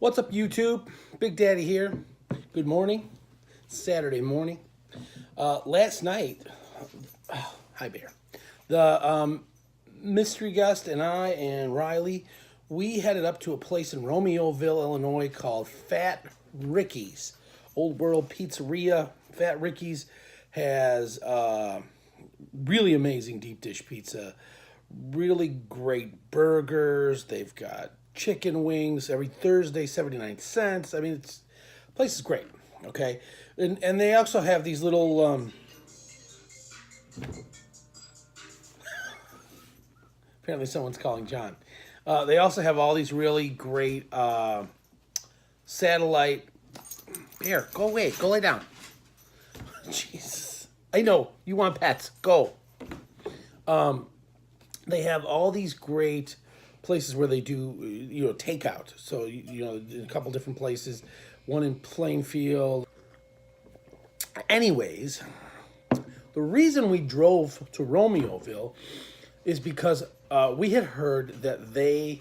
What's up, YouTube? Big Daddy here. Good morning. Saturday morning. Last night, hi Bear. The mystery guest and I and Riley, we headed up to a place in Romeoville, Illinois called Fat Ricky's. Old World Pizzeria. Fat Ricky's has really amazing deep dish pizza. Really great burgers. They've got chicken wings every Thursday, 79 cents. I mean, the place is great, okay? And they also have these little, apparently someone's calling John. They also have all these really great satellite, Bear, go away, go lay down. Jesus, I know, you want pets, go. They have all these great places where they do, takeout. So, in a couple different places, one in Plainfield. Anyways, the reason we drove to Romeoville is because we had heard that they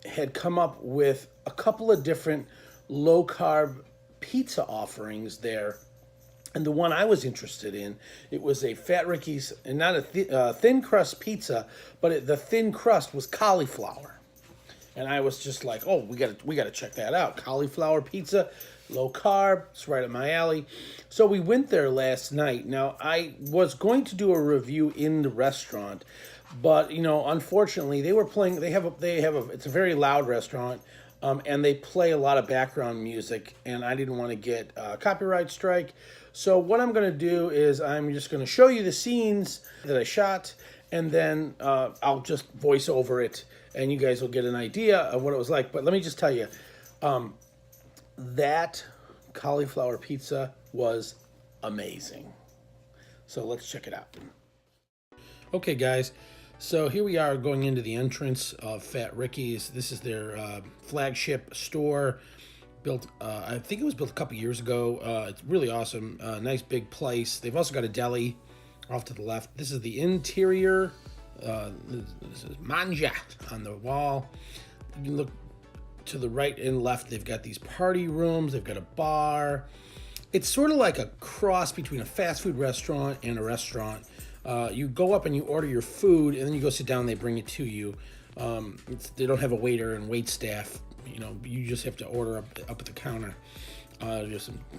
had come up with a couple of different low-carb pizza offerings there. And the one I was interested in, it was a Fat Ricky's, and not a thin crust pizza, but the thin crust was cauliflower. And I was just like, oh, we gotta check that out. Cauliflower pizza, low carb, it's right up my alley. So we went there last night. Now, I was going to do a review in the restaurant, but unfortunately, they were playing. It's a very loud restaurant. And they play a lot of background music, and I didn't want to get a copyright strike. So what I'm going to do is I'm just going to show you the scenes that I shot, and then I'll just voice over it, and you guys will get an idea of what it was like. But let me just tell you, that cauliflower pizza was amazing. So let's check it out. Okay, guys. So here we are going into the entrance of Fat Ricky's. This is their flagship store. Built, I think it was built a couple years ago. It's really awesome. Nice big place. They've also got a deli off to the left. This is the interior. This is Manja on the wall. You can look to the right and left. They've got these party rooms. They've got a bar. It's sort of like a cross between a fast food restaurant and a restaurant. You go up and you order your food, and then you go sit down. They bring it to you. They don't have a waiter and wait staff. You just have to order up at the counter. They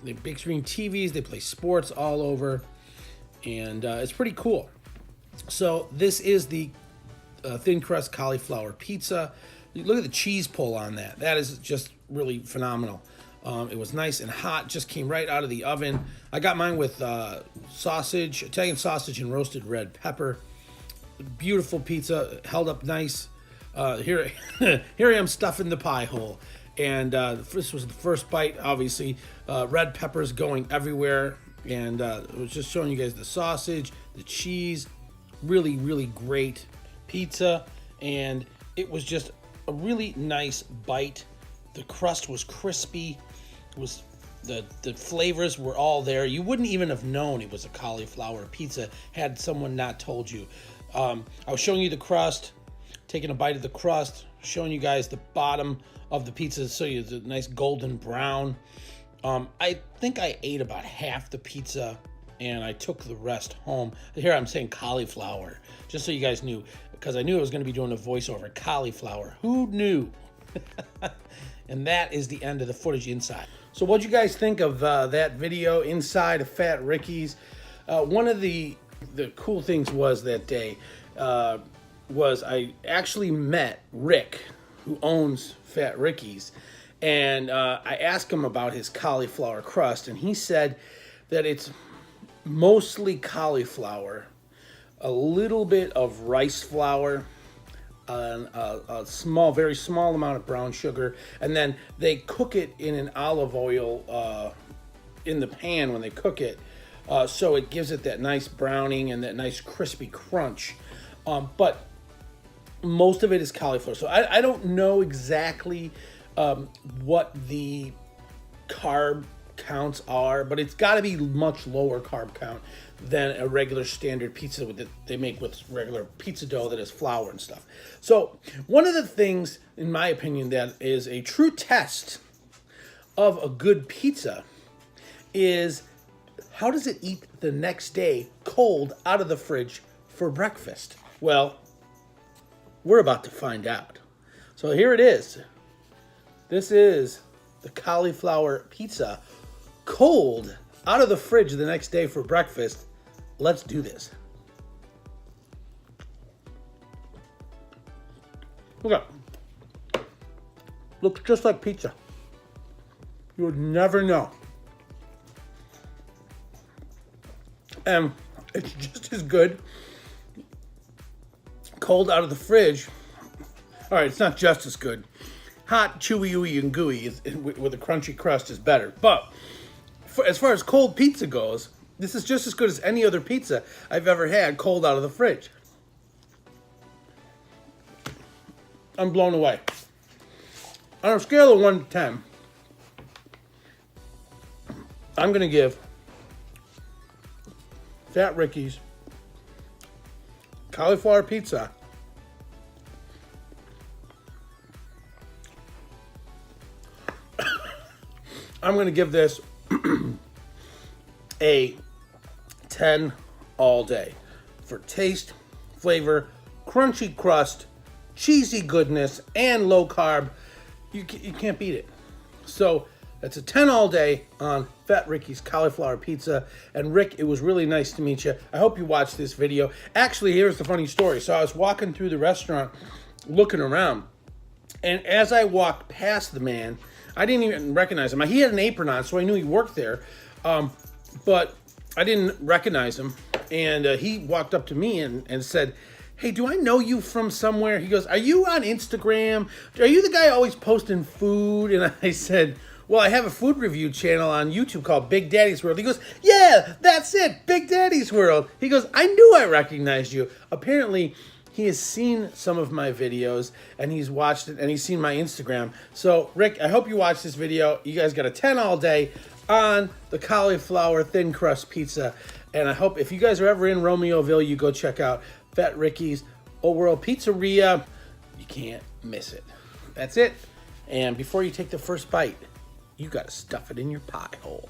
have big screen TVs. They play sports all over, and it's pretty cool. So this is the thin crust cauliflower pizza. Look at the cheese pull on that. That is just really phenomenal. It was nice and hot, just came right out of the oven. I got mine with sausage, Italian sausage and roasted red pepper. Beautiful pizza, held up nice. Here I am stuffing the pie hole. And this was the first bite, obviously. Red peppers going everywhere. And it was just showing you guys the sausage, the cheese. Really, really great pizza. And it was just a really nice bite. The crust was crispy. The flavors were all there. You wouldn't even have known it was a cauliflower pizza had someone not told you. I was showing you the crust, taking a bite of the crust, showing you guys the bottom of the pizza so it's a nice golden brown. I think I ate about half the pizza and I took the rest home. Here I'm saying cauliflower, just so you guys knew, because I knew I was going to be doing a voiceover. Cauliflower. Who knew? And that is the end of the footage inside. So what'd you guys think of that video inside of Fat Ricky's? One of the cool things was that day was I actually met Rick, who owns Fat Ricky's, and I asked him about his cauliflower crust, and he said that it's mostly cauliflower, a little bit of rice flour, a very small amount of brown sugar, and then they cook it in an olive oil in the pan when they cook it, so it gives it that nice browning and that nice crispy crunch. But most of it is cauliflower, so I don't know exactly what the carb counts are, but it's got to be much lower carb count than a regular standard pizza that they make with regular pizza dough that has flour and stuff. So one of the things, in my opinion, that is a true test of a good pizza is how does it eat the next day cold out of the fridge for breakfast? Well, we're about to find out. So here it is. This is the cauliflower pizza cold out of the fridge the next day for breakfast. Let's do this. Look at it. Looks just like pizza. You would never know. And it's just as good cold out of the fridge. All right, it's not just as good. Hot, chewy, ooey, and gooey with a crunchy crust is better. But as far as cold pizza goes, this is just as good as any other pizza I've ever had cold out of the fridge. I'm blown away. On a scale of 1 to 10, I'm going to give Fat Ricky's cauliflower pizza I'm going to give this a 10 all day for taste, flavor, crunchy crust, cheesy goodness, and low carb. You can't beat it. So that's a 10 all day on Fat Ricky's cauliflower pizza. And Rick, it was really nice to meet you. I hope you watched this video. Actually, here's the funny story. So I was walking through the restaurant looking around, and as I walked past the man, I didn't even recognize him. He had an apron on, so I knew he worked there, but I didn't recognize him. And he walked up to me and said, "Hey, do I know you from somewhere?" He goes, "Are you on Instagram? Are you the guy always posting food?" And I said, "Well, I have a food review channel on YouTube called Big Daddy's World." He goes, "Yeah, that's it, Big Daddy's World." He goes, "I knew I recognized you." Apparently, he has seen some of my videos, and he's watched it, and he's seen my Instagram. So, Rick, I hope you watched this video. You guys got a 10 all day on the cauliflower thin crust pizza. And I hope if you guys are ever in Romeoville, you go check out Fat Ricky's Old World Pizzeria. You can't miss it. That's it. And before you take the first bite, you got to stuff it in your pie hole.